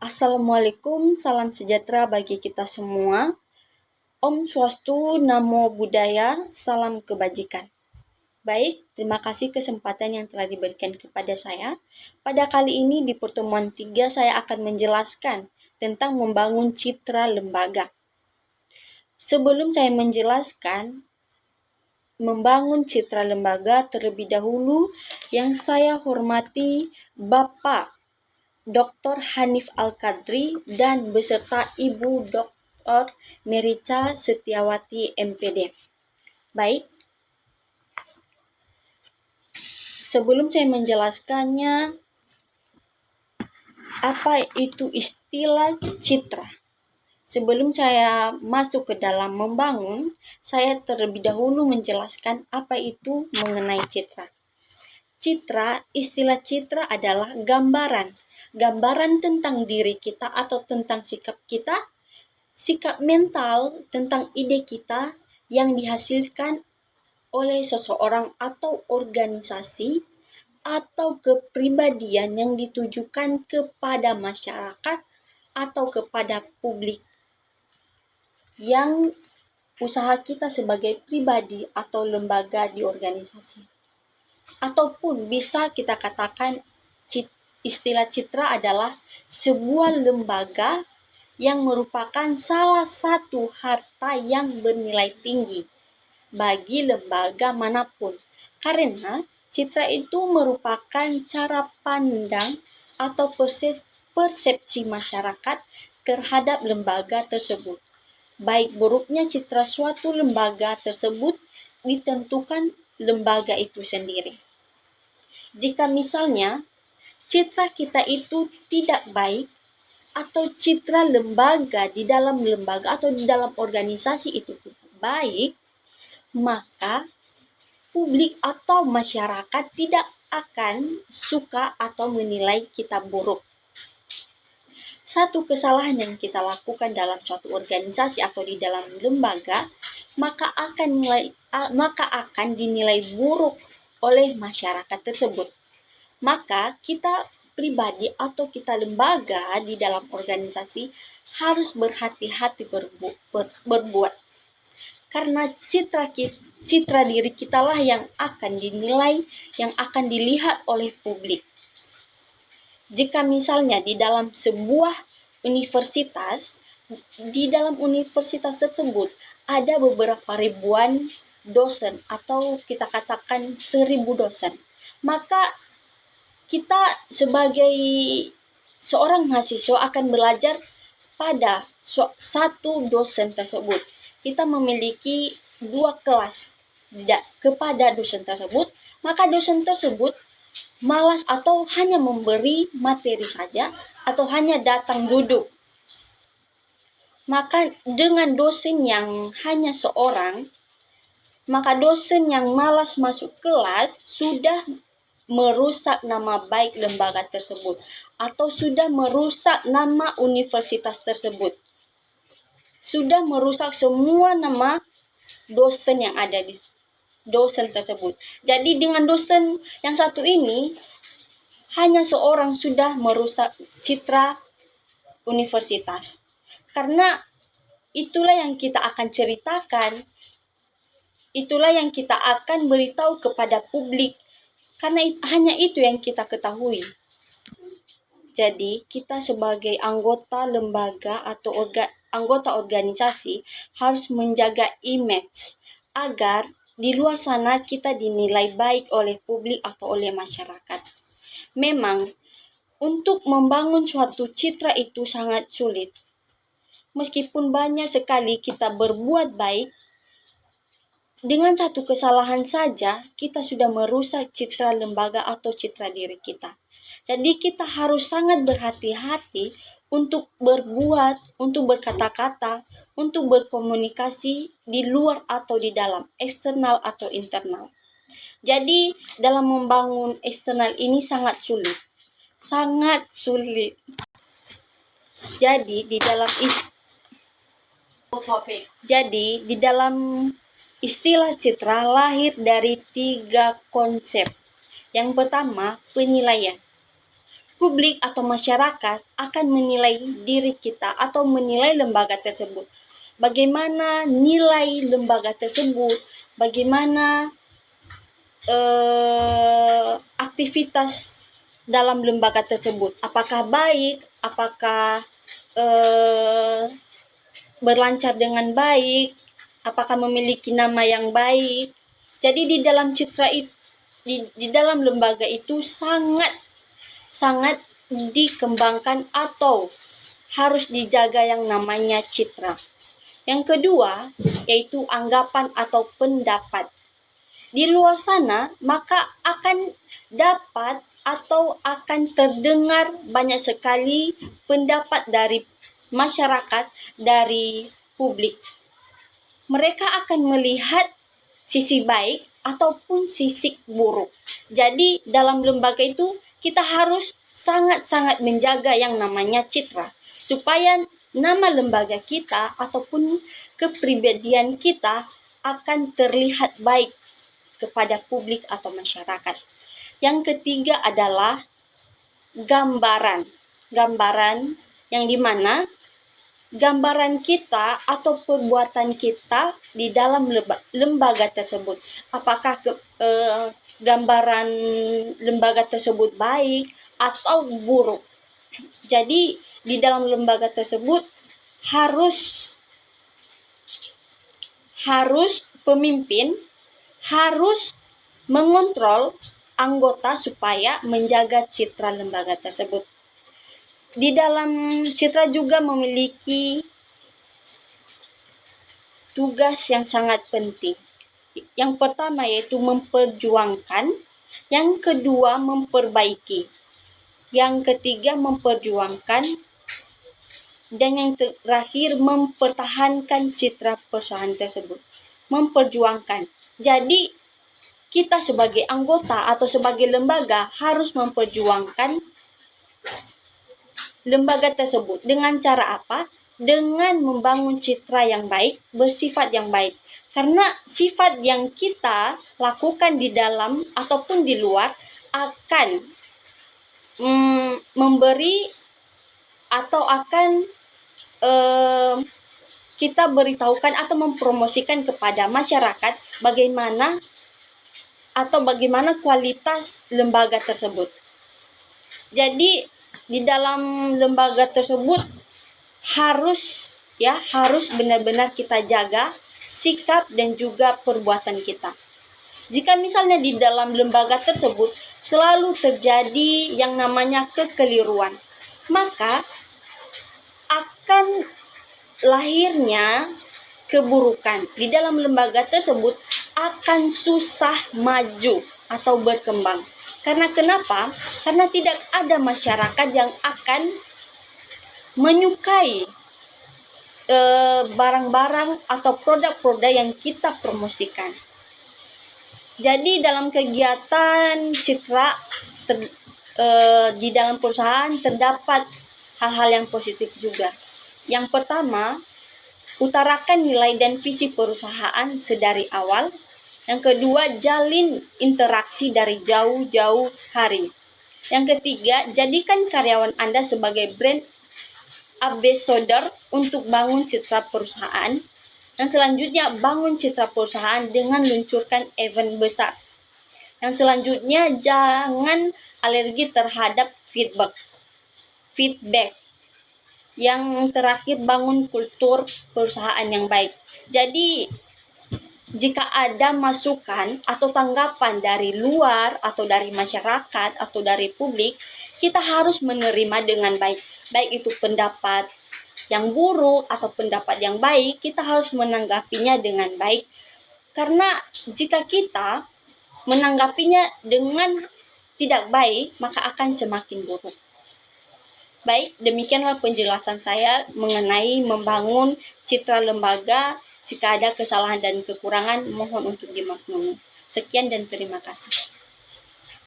Assalamualaikum, salam sejahtera bagi kita semua. Om Swastu, Namo Buddhaya, salam kebajikan. Baik, terima kasih kesempatan yang telah diberikan kepada saya. Pada kali ini di pertemuan 3 saya akan menjelaskan tentang membangun citra lembaga. Sebelum saya menjelaskan membangun citra lembaga, terlebih dahulu yang saya hormati Bapak Dr. Hanif Al-Qadri dan beserta Ibu Dr. Merica Setiawati MPD. Baik, sebelum saya menjelaskannya, apa itu istilah citra? Sebelum saya masuk ke dalam membangun, saya terlebih dahulu menjelaskan apa itu mengenai citra. Istilah citra adalah gambaran tentang diri kita atau tentang sikap mental tentang ide kita yang dihasilkan oleh seseorang atau organisasi atau kepribadian yang ditujukan kepada masyarakat atau kepada publik yang usaha kita sebagai pribadi atau lembaga di organisasi. Ataupun bisa kita katakan istilah citra adalah sebuah lembaga yang merupakan salah satu harta yang bernilai tinggi bagi lembaga manapun. Karena citra itu merupakan cara pandang atau persepsi masyarakat terhadap lembaga tersebut. Baik buruknya citra suatu lembaga tersebut ditentukan lembaga itu sendiri. Jika misalnya citra kita itu tidak baik atau citra lembaga di dalam lembaga atau di dalam organisasi itu tidak baik, maka publik atau masyarakat tidak akan suka atau menilai kita buruk. Satu kesalahan yang kita lakukan dalam suatu organisasi atau di dalam lembaga, maka akan dinilai buruk oleh masyarakat tersebut. Maka kita pribadi atau kita lembaga di dalam organisasi harus berhati-hati berbuat. Karena citra diri kitalah yang akan dinilai, yang akan dilihat oleh publik. Jika misalnya di dalam sebuah universitas, di dalam universitas tersebut ada beberapa ribuan dosen atau kita katakan 1000 dosen, maka kita sebagai seorang mahasiswa akan belajar pada satu dosen tersebut. Kita memiliki 2 kelas kepada dosen tersebut, maka dosen tersebut malas atau hanya memberi materi saja atau hanya datang duduk. Maka dengan dosen yang hanya seorang, maka dosen yang malas masuk kelas sudah merusak nama baik lembaga tersebut atau sudah merusak nama universitas tersebut. Sudah merusak semua nama dosen yang ada di dosen tersebut. Jadi dengan dosen yang satu ini, hanya seorang sudah merusak citra universitas. Karena itulah yang kita akan ceritakan, itulah yang kita akan beritahu kepada publik. Karena hanya itu yang kita ketahui. Jadi kita sebagai anggota lembaga atau anggota organisasi harus menjaga image agar di luar sana kita dinilai baik oleh publik atau oleh masyarakat. Memang untuk membangun suatu citra itu sangat sulit. Meskipun banyak sekali kita berbuat baik, dengan satu kesalahan saja kita sudah merusak citra lembaga atau citra diri kita. Jadi kita harus sangat berhati-hati untuk berbuat, untuk berkata-kata, untuk berkomunikasi di luar atau di dalam, eksternal atau internal. Jadi dalam membangun eksternal ini sangat sulit. Jadi di dalam istilah citra lahir dari 3 konsep. Yang pertama, penilaian. publik atau masyarakat akan menilai diri kita atau menilai lembaga tersebut. Bagaimana nilai lembaga tersebut, bagaimana aktivitas dalam lembaga tersebut. Apakah baik, apakah berlancar dengan baik, apakah memiliki nama yang baik. Jadi di dalam citra itu, di dalam lembaga itu sangat dikembangkan atau harus dijaga yang namanya citra. Yang kedua yaitu anggapan atau pendapat. Di luar sana maka akan dapat atau akan terdengar banyak sekali pendapat dari masyarakat, dari publik. Mereka akan melihat sisi baik ataupun sisi buruk. Jadi dalam lembaga itu kita harus sangat-sangat menjaga yang namanya citra, supaya nama lembaga kita ataupun kepribadian kita akan terlihat baik kepada publik atau masyarakat. Yang ketiga adalah gambaran. Gambaran yang dimana gambaran kita atau perbuatan kita di dalam lembaga tersebut. Apakah gambaran lembaga tersebut baik atau buruk. Jadi di dalam lembaga tersebut harus pemimpin harus mengontrol anggota supaya menjaga citra lembaga tersebut. Di dalam citra juga memiliki tugas yang sangat penting. Yang pertama yaitu memperjuangkan, yang kedua memperbaiki, yang ketiga memperjuangkan, dan yang terakhir mempertahankan citra perusahaan tersebut. Memperjuangkan. Jadi kita sebagai anggota atau sebagai lembaga harus memperjuangkan lembaga tersebut. Dengan cara apa? Dengan membangun citra yang baik, bersifat yang baik. Karena sifat yang kita lakukan di dalam ataupun di luar akan memberi atau akan kita beritahukan atau mempromosikan kepada masyarakat bagaimana kualitas lembaga tersebut. Jadi di dalam lembaga tersebut harus benar-benar kita jaga sikap dan juga perbuatan kita. Jika misalnya di dalam lembaga tersebut selalu terjadi yang namanya kekeliruan, maka akan lahirnya keburukan. Di dalam lembaga tersebut akan susah maju atau berkembang. Karena kenapa? Karena tidak ada masyarakat yang akan menyukai barang-barang atau produk-produk yang kita promosikan. Jadi dalam kegiatan citra di dalam perusahaan terdapat hal-hal yang positif juga. Yang pertama, utarakan nilai dan visi perusahaan sedari awal. Yang kedua, jalin interaksi dari jauh-jauh hari. Yang ketiga, jadikan karyawan Anda sebagai brand ambassador untuk bangun citra perusahaan. Yang selanjutnya, bangun citra perusahaan dengan luncurkan event besar. Yang selanjutnya, jangan alergi terhadap feedback. Yang terakhir, bangun kultur perusahaan yang baik. Jadi, jika ada masukan atau tanggapan dari luar atau dari masyarakat atau dari publik, kita harus menerima dengan baik. Baik itu pendapat yang buruk atau pendapat yang baik, kita harus menanggapinya dengan baik. Karena jika kita menanggapinya dengan tidak baik, maka akan semakin buruk. Baik, demikianlah penjelasan saya mengenai membangun citra lembaga. Jika ada kesalahan dan kekurangan, mohon untuk dimaklumi. Sekian dan terima kasih.